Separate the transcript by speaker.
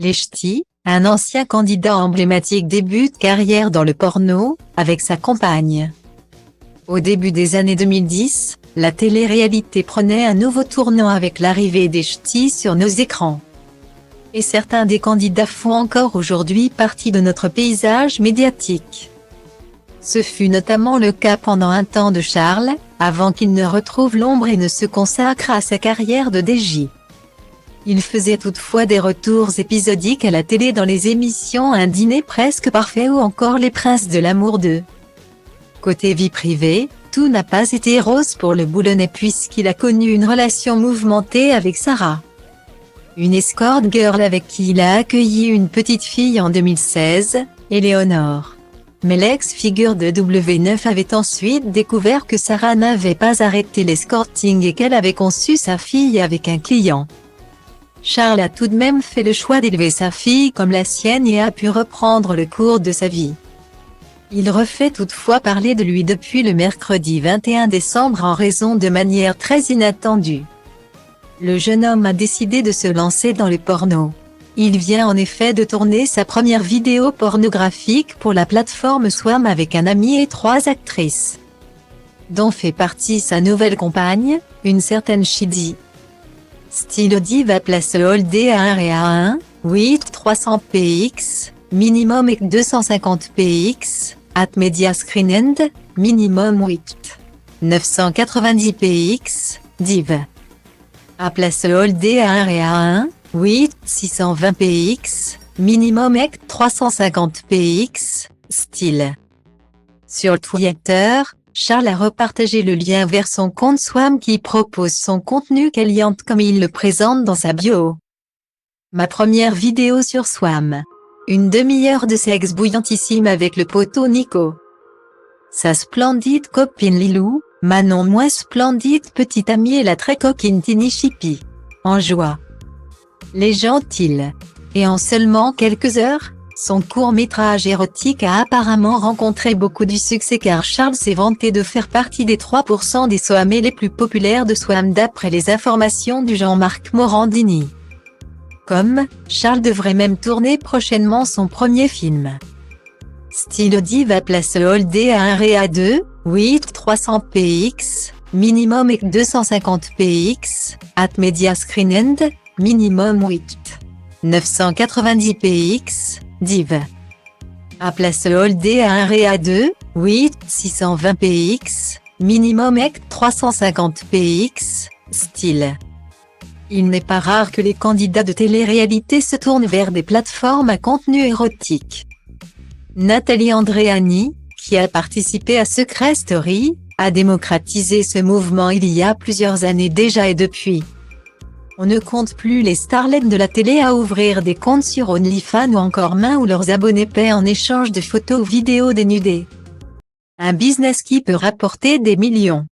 Speaker 1: Les Ch'tis, un ancien candidat emblématique débute carrière dans le porno, avec sa compagne. Au début des années 2010, la télé-réalité prenait un nouveau tournant avec l'arrivée des Ch'tis sur nos écrans. Et certains des candidats font encore aujourd'hui partie de notre paysage médiatique. Ce fut notamment le cas pendant un temps de Charles, avant qu'il ne retrouve l'ombre et ne se consacre à sa carrière de DJ. Il faisait toutefois des retours épisodiques à la télé dans les émissions Un dîner presque parfait ou encore Les Princes de l'amour 2. Côté vie privée, tout n'a pas été rose pour le Boulonnais puisqu'il a connu une relation mouvementée avec Sarah, une escort girl avec qui il a accueilli une petite fille en 2016, Éléonore. Mais l'ex-figure de W9 avait ensuite découvert que Sarah n'avait pas arrêté l'escorting et qu'elle avait conçu sa fille avec un client. Charles a tout de même fait le choix d'élever sa fille comme la sienne et a pu reprendre le cours de sa vie. Il refait toutefois parler de lui depuis le mercredi 21 décembre en raison de manière très inattendue. Le jeune homme a décidé de se lancer dans le porno. Il vient en effet de tourner sa première vidéo pornographique pour la plateforme Swam avec un ami et 3 actrices, dont fait partie sa nouvelle compagne, une certaine Shidi. Style Diva place Holdé à 1 et à 1, 8 300 px, minimum et 250 px, at media screen end, minimum 8 990 px, div. À place Holdé à 1 et à 1, 8 620 px, minimum et 350 px, style. Sur Twitter, Charles a repartagé le lien vers son compte Swam qui propose son contenu caliente comme il le présente dans sa bio. Ma première vidéo sur Swam. Une demi-heure de sexe bouillantissime avec le poteau Nico. Sa splendide copine Lilou, Manon moins splendide petite amie et la très coquine Tini Chippy. En joie. Les gentils. Et en seulement quelques heures, son court-métrage érotique a apparemment rencontré beaucoup du succès car Charles s'est vanté de faire partie des 3% des Swamés les plus populaires de Swam d'après les informations du Jean-Marc Morandini. Comme, Charles devrait même tourner prochainement son premier film. Style Diva place Holdé à 1 et à 2, 8 300 px, minimum et 250 px, at media screen end, minimum 8 990 px, div. À place Holdé à 1 et à 2, 8 620 px, minimum et 350 px, style. Il n'est pas rare que les candidats de télé-réalité se tournent vers des plateformes à contenu érotique. Nathalie Andréani, qui a participé à Secret Story, a démocratisé ce mouvement il y a plusieurs années déjà et depuis. On ne compte plus les starlets de la télé à ouvrir des comptes sur OnlyFans ou encore Main où leurs abonnés paient en échange de photos ou vidéos dénudées. Un business qui peut rapporter des millions.